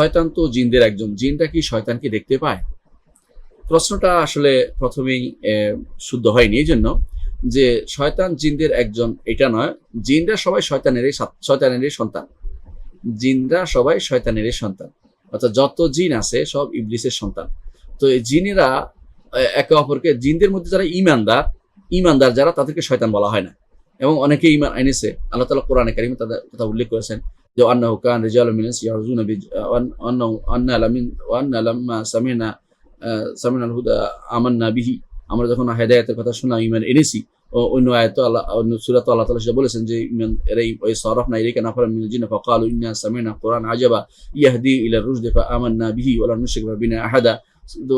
শয়তান তো জিনদের একজন, জিনটা কি শয়তানকে দেখতে পায়? প্রশ্নটা আসলে প্রথমেই শুদ্ধ হয়নি। এই জন্য যে শয়তান জিনদের একজন এটা নয়, জিনরা সবাই শয়তানেরই সন্তান। জিনরা সবাই শয়তানেরই সন্তান, অর্থাৎ যত জিন আছে সব ইবলিসের সন্তান। তো এই জিনেরা একে অপরকে, জিনদের মধ্যে যারা ইমানদার যারা, তাদেরকে শয়তান বলা হয় না। এবং অনেকে ইমান এনেছে, আল্লাহ তাআলা কোরআনে কারিমে তাদের কথা উল্লেখ করেছেন যে আন্নাহু কান রিজালুম মিনাস ইয়ারজুনা বি আন্নাহু আন্না লামিন ওয়া আন্না লাম্মা সামিনাল হুদা আমান্না বিহি। আমরা যখন হেদায়েতের কথা শুনলাম, ঈমান এনেছি। অন্য আয়াতে আল্লাহ, অন্য সূরাতে আল্লাহ তাআলা সেটা বলেছেন যে ঈমান এরাই ওই সারাফনা ইলাইকা নাফারাম মিনাল জিন্নি ফাকালু ইন্না সামি'না কুরআন আজাবা ইয়াহদি ইলা রুশদি ফাআমান্না বিহি ওয়া লা নুশরিকা বিনা আহাদা। তো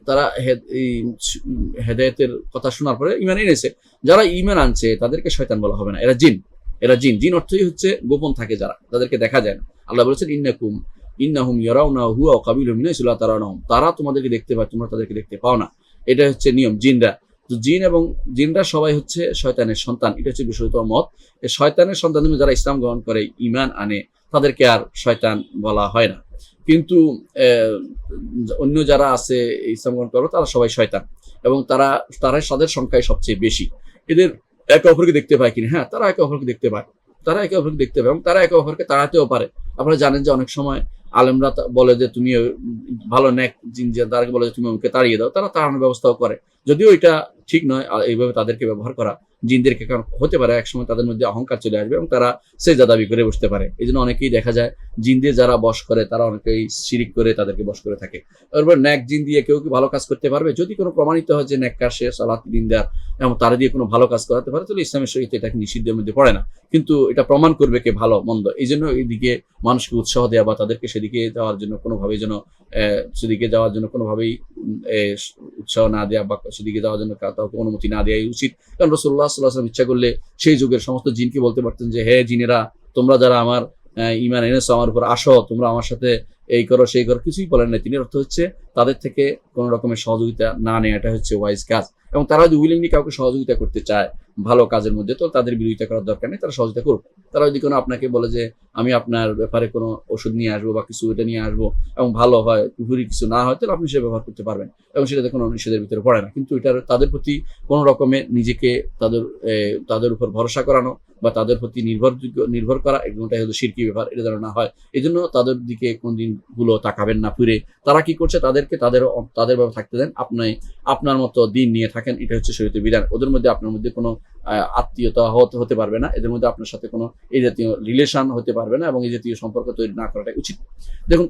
তারা হেদায়েতের কথা শোনার পরে ঈমান এনেছে। যারা ঈমান আনছে তাদেরকে শয়তান বলা হবে না, এরা জিন। জিন অর্থই হচ্ছে গোপন থাকে যারা, তাদেরকে দেখা যায় না। আল্লাহ বলেছেন ইন্নাহুম ইয়ারাউনাহু ওয়া কাবিলুম মিন হাইসু লা তারাউনাহুম। তারা তোমাদেরকে দেখতে পায়, তোমরা তাদেরকে দেখতে পাও না। এটা হচ্ছে নিয়ম জিনরা। তো জিনরা সবাই হচ্ছে শয়তানের সন্তান, এটা হচ্ছে বিশুদ্ধ মত। এই শয়তানের সন্তান যারা ইসলাম গ্রহণ করে, ঈমান আনে, তাদেরকে আর শয়তান বলা হয় না। কিন্তু অন্য যারা আছে ইসলাম গ্রহণ করো, তারা সবাই শয়তান, এবং তাদের সংখ্যায় সবচেয়ে বেশি। এদের একে অপরকে দেখতে পায় কিনা? হ্যাঁ, তারা একে অপরকে দেখতে পায়, এবং তারা একে অপরকে তাড়াতেও পারে। আপনারা জানেন যে অনেক সময় আলেমরা বলে যে তুমি ভালো নেক জিন, তাদেরকে বলে যে তুমি ওকে তাড়িয়ে দাও, তারা তাড়ানোর ব্যবস্থাও করে। যদিও এটা ঠিক নয় এইভাবে তাদেরকে ব্যবহার করা জিনদেরকে, কারণ হতে পারে একসময় তাদের মধ্যে অহংকার চলে আসবে এবং তারা সেজদা দাবি করে বসতে পারে। এই জন্য অনেকেই দেখা যায় জিনদের যারা বশ করে, তারা অনেকেই শিরিক করে তাদেরকে বশ করে থাকে। এরপর ন্যাক জিন দিয়ে কেউ কি ভালো কাজ করতে পারবে? যদি কোনো প্রমাণিত হয় যে নেককার, সে সালাত দিনদার, এবং তারা দিয়ে কোনো ভালো কাজ করাতে পারে, তাহলে ইসলামের শরীয়তে এটাকে নিষিদ্ধের মধ্যে পড়ে না। কিন্তু এটা প্রমাণ করবে কে ভালো মন্দ, এই জন্য এইদিকে মানুষকে উৎসাহ দেওয়া বা তাদেরকে সেদিকে যাওয়ার জন্য কোনোভাবেই উৎসাহ না দেওয়া বা সেদিকে যাওয়ার জন্য কাউকে অনুমতি না দেওয়াই উচিত। কারণ রাসূলুল্লাহ সাল্লাল্লাহু আলাইহি ওয়াসাল্লাম ইচ্ছা করলে সেই যুগের সমস্ত জিনকে বলতে পারতেন যে হে জিনেরা, তোমরা যারা আমার ঈমান এনেছো, আমার উপর আসো, তোমরা আমার সাথে এই করো সেই করো, কিছুই বলেন নাই তিনি। অর্থ হচ্ছে তাদের থেকে কোনো রকমের সহযোগিতা না নেওয়া, এটা হচ্ছে ওয়াইজ কাজ। এবং তারা যদি উইলিংলি কাউকে সহযোগিতা করতে চায় ভালো কাজের মধ্যে, তো তাদের বিরোধিতা করার দরকার নেই, তারা সহযোগিতা করুক। তারা যদি কোনো আপনাকে বলে যে আমি আপনার ব্যাপারে কোনো ওষুধ নিয়ে আসবো বা কিছু এটা নিয়ে আসবো, এবং ভালো হয়, পুকুরি কিছু না হয়, তাহলে আপনি সেটা ব্যবহার করতে পারবেন, এবং সেটাতে কোনো নিষেধের ভিতরে পড়ে না। কিন্তু এটা তাদের প্রতি কোনো রকমের নিজেকে তাদের উপর ভরসা করানো বা তাদের প্রতি নির্ভর করা, এগুলোটাই হলো শিরকি ব্যাপার, এটা যেন না হয়। এই জন্য তাদের দিকে কোনদিন ভুলো তাকাবেন না ফিরে। তারা কি করছে তাদেরকে তাদের ভাবে থাকতে দেন, আপনি আপনার মতো দিন নিয়ে থাকেন, এটা হচ্ছে শরীয়তের বিধান। ওদের মধ্যে আপনার মধ্যে কোনো আত্মীয়তা হতে পারবে না, এদের মধ্যে আপনার সাথে কোনো এই জাতীয় রিলেশন হতে পারবে না, এবং এই জাতীয় সম্পর্ক তৈরি না করাটাই উচিত। দেখুন